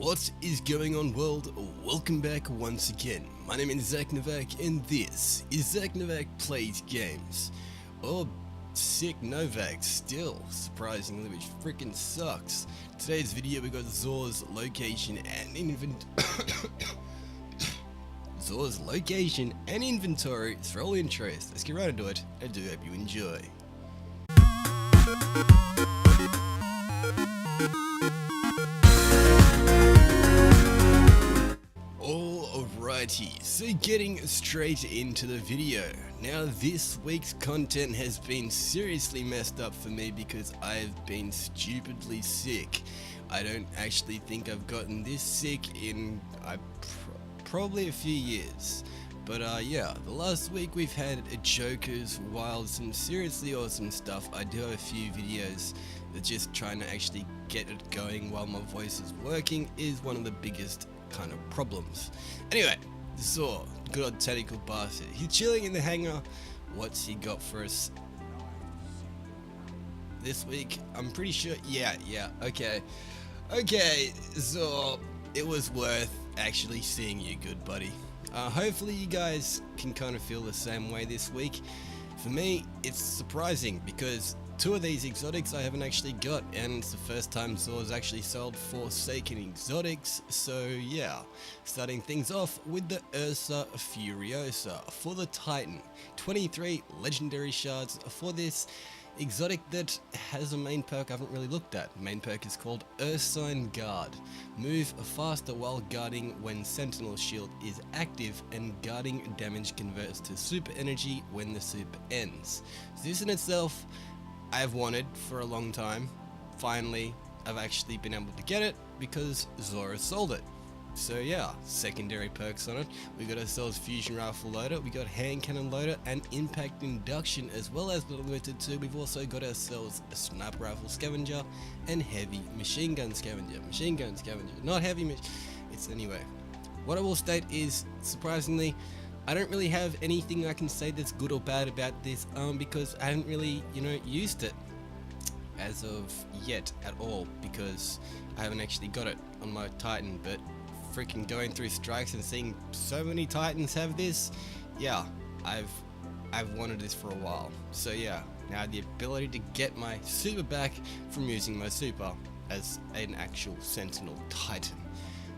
What is going on, world? Welcome back once again. My name is ZacNovak and this is ZacNovak Plays Games. Or ZacNovak still, surprisingly, which freaking sucks. Today's video we got XUR'S location and XUR'S location and inventory for all interest. Let's get right into it. I do hope you enjoy. Alrighty, so getting straight into the video. Now this week's content has been seriously messed up for me because I've been stupidly sick. I don't actually think I've gotten this sick in probably a few years. But yeah, the last week we've had a Joker's, while some seriously awesome stuff. I do have a few videos that just trying to actually get it going while my voice is working is one of the biggest kind of problems. Anyway, Zor, good old tentacle bastard. He's chilling in the hangar. What's he got for us this week? I'm pretty sure. Yeah, okay, Zor, it was worth actually seeing you, good buddy. Hopefully you guys can kind of feel the same way this week. For me, it's surprising because two of these exotics I haven't actually got, and it's the first time XUR'S actually sold Forsaken exotics. So yeah, starting things off with the Ursa Furiosa for the Titan. 23 legendary shards for this exotic that has a main perk I haven't really looked at. Main perk is called Ursine Guard. Move faster while guarding when Sentinel Shield is active, and guarding damage converts to super energy when the super ends. So this in itself I've wanted for a long time. Finally, I've actually been able to get it because XUR'S sold it. So yeah, secondary perks on it. We got ourselves Fusion Rifle Loader, we got Hand Cannon Loader and Impact Induction, as well as not limited to, we've also got ourselves a Sniper Rifle Scavenger and Heavy Machine Gun Scavenger. Not heavy it's anyway. What I will state is, surprisingly, I don't really have anything I can say that's good or bad about this because I haven't really, used it as of yet at all, because I haven't actually got it on my Titan. But freaking going through strikes and seeing so many Titans have this, yeah, I've wanted this for a while. So yeah, now the ability to get my super back from using my super as an actual Sentinel Titan.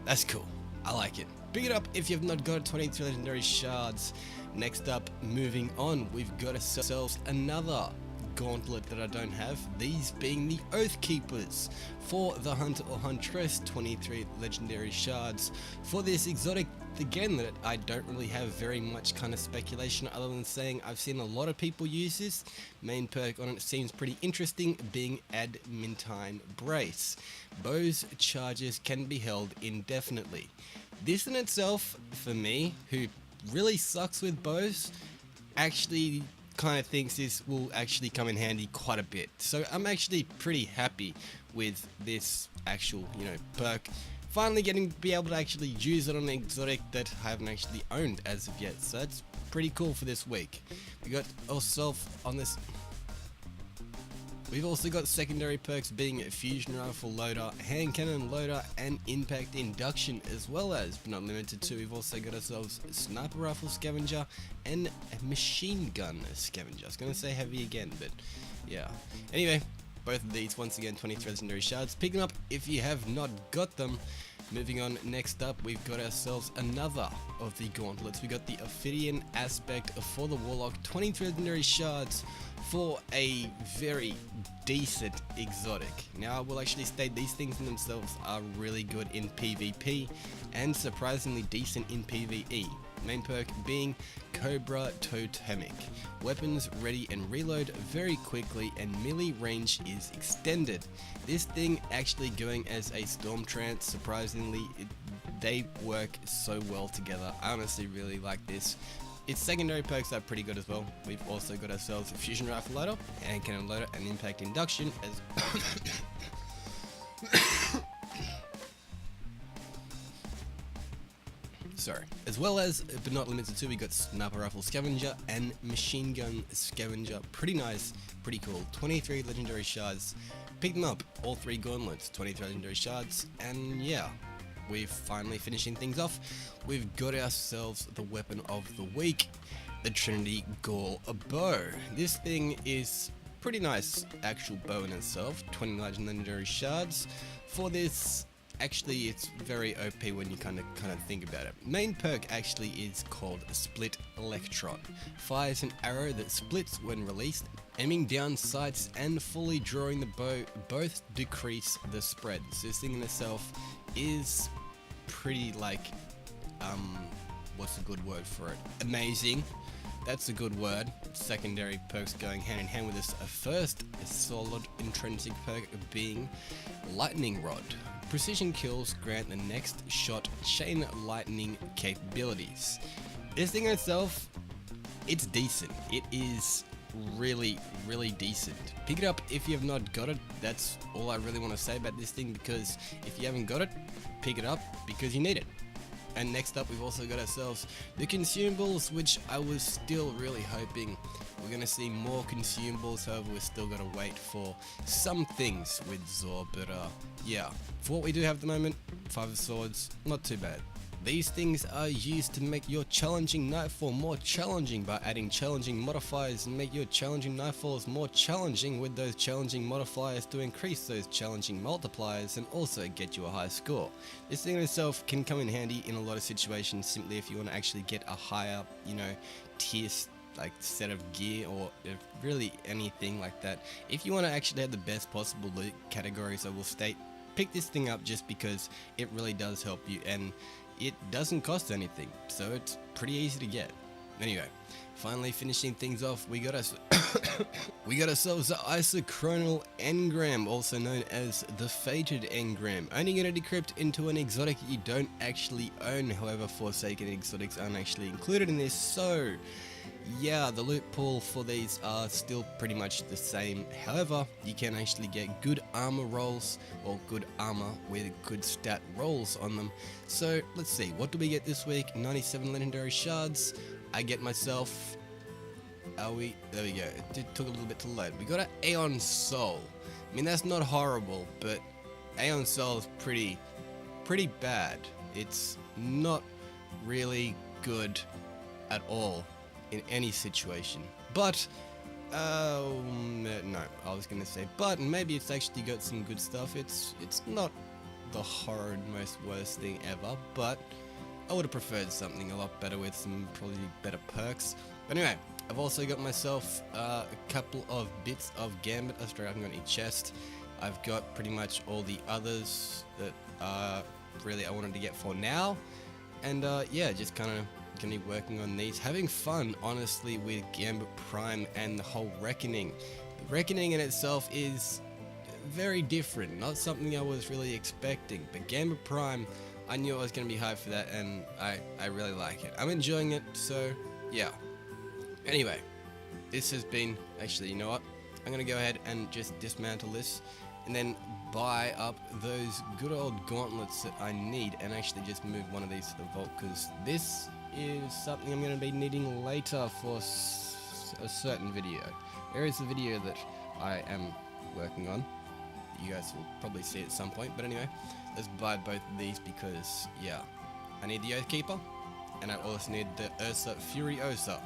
That's cool. I like it. Pick it up if you've not got 23 legendary shards. Next up, moving on, we've got ourselves another gauntlet that I don't have, these being the Oath Keepers for the Hunter or Huntress. 23 legendary shards for this exotic, again, that I don't really have very much kind of speculation other than saying I've seen a lot of people use this. Main perk on it seems pretty interesting, being Adamantine Brace. Bows charges can be held indefinitely. This in itself, for me, who really sucks with bows, actually kind of thinks this will actually come in handy quite a bit. So I'm actually pretty happy with this actual, perk. Finally getting to be able to actually use it on an exotic that I haven't actually owned as of yet. So that's pretty cool for this week. We got ourselves on this. We've also got secondary perks being Fusion Rifle Loader, Hand Cannon Loader and Impact Induction, as well as, but not limited to, we've also got ourselves Sniper Rifle Scavenger and a Machine Gun Scavenger. I was going to say heavy again, but yeah. Anyway, both of these, once again, 23 legendary shards. Pick them up if you have not got them. Moving on, next up, we've got ourselves another of the gauntlets. We got the Ophidian Aspect for the Warlock, 23 legendary shards for a very decent exotic. Now I will actually state these things in themselves are really good in PvP and surprisingly decent in PvE. Main perk being Cobra Totemic. Weapons ready and reload very quickly and melee range is extended. This thing actually going as a Storm Trance, surprisingly, they work so well together. I honestly really like this. Its secondary perks are pretty good as well. We've also got ourselves a Fusion Rifle Loader, Hand Cannon Loader and Impact Induction as well as, but not limited to, we got Sniper Rifle Scavenger and Machine Gun Scavenger. Pretty nice, pretty cool. 23 legendary shards. Pick them up, all three gauntlets, 23 legendary shards, and yeah, we're finally finishing things off. We've got ourselves the weapon of the week, the Trinity Gaul bow. This thing is pretty nice actual bow in itself, 20 legendary shards. For this, actually it's very OP when you kind of think about it. Main perk actually is called Split Electron. Fires an arrow that splits when released, aiming down sights and fully drawing the bow both decrease the spread. So this thing in itself is pretty like, what's a good word for it? Amazing. That's a good word. Secondary perks going hand in hand with this. First, a solid intrinsic perk being Lightning Rod. Precision kills grant the next shot chain lightning capabilities. This thing in itself, it's decent. It is really decent. Pick it up if you have not got it. That's all I really want to say about this thing, because if you haven't got it, pick it up because you need it. And next up, we've also got ourselves the consumables, which I was still really hoping we're going to see more consumables. However, we're still going to wait for some things with Zor, but yeah. For what we do have at the moment, 5 of Swords, not too bad. These things are used to make your challenging nightfall more challenging by adding challenging modifiers, and make your challenging nightfalls more challenging with those challenging modifiers to increase those challenging multipliers and also get you a high score. This thing in itself can come in handy in a lot of situations, simply if you want to actually get a higher, tier like set of gear, or really anything like that. If you want to actually have the best possible loot categories, I will state, pick this thing up just because it really does help you, and it doesn't cost anything, so it's pretty easy to get. Anyway, finally finishing things off, we got us we got ourselves the isochronal engram, also known as the fated engram. Only going to decrypt into an exotic you don't actually own. However, Forsaken exotics aren't actually included in this, so yeah, the loot pool for these are still pretty much the same. However, you can actually get good armor rolls, or good armor with good stat rolls on them. So let's see, what do we get this week? 97 legendary shards. I get myself, there we go, it took a little bit to load. We got an Aeon Soul. I mean, that's not horrible, but Aeon Soul is pretty bad. It's not really good at all in any situation. But no, I was gonna say, but maybe it's actually got some good stuff. It's not the horrid most worst thing ever, but I would have preferred something a lot better with some probably better perks. But anyway, I've also got myself a couple of bits of Gambit. I haven't got any chest. I've got pretty much all the others that really I wanted to get for now, and yeah, just kind of gonna be working on these, having fun honestly with Gambit Prime and the whole Reckoning. The Reckoning in itself is very different, not something I was really expecting, but Gambit Prime, I knew I was gonna be hyped for that, and I really like it. I'm enjoying it, so yeah. Anyway, this has been, actually, you know what, I'm gonna go ahead and just dismantle this and then buy up those good old gauntlets that I need, and actually just move one of these to the vault, because this is something I'm going to be needing later for a certain video. There is a video that I am working on. You guys will probably see at some point, but anyway, let's buy both of these because, yeah, I need the Oathkeeper, and I also need the Ursa Furiosa.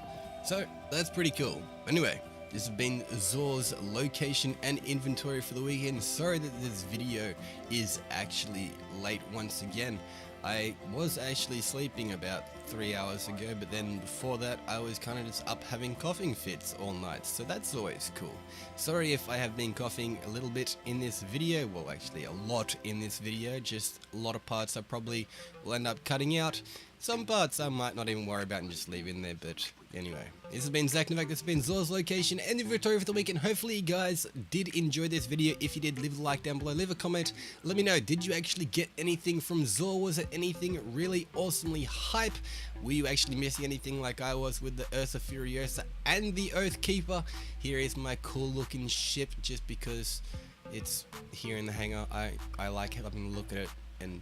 So, that's pretty cool. Anyway, this has been Zor's location and inventory for the weekend. Sorry that this video is actually late once again. I was actually sleeping about 3 hours ago, but then before that I was kind of just up having coughing fits all night, so that's always cool. Sorry if I have been coughing a little bit in this video, well actually a lot in this video, just a lot of parts I probably will end up cutting out. Some parts I might not even worry about and just leave in there, but anyway. This has been ZacNovak, this has been Zor's location and inventory for the week, and hopefully you guys did enjoy this video. If you did, leave a like down below, leave a comment, let me know, did you actually get anything from Zor? Was it anything really awesomely hype? Were you actually missing anything like I was with the Ursa Furiosa and the Oathkeeper? Here is my cool looking ship, just because it's here in the hangar. I like having a look at it, and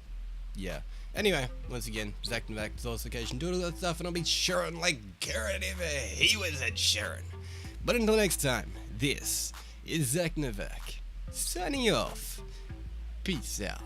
yeah. Anyway, once again, ZacNovak, Zor's location, do all that stuff, and I'll be Sharon like Garrett if he was at Sharon. But until next time, this is ZacNovak, signing off. Peace out.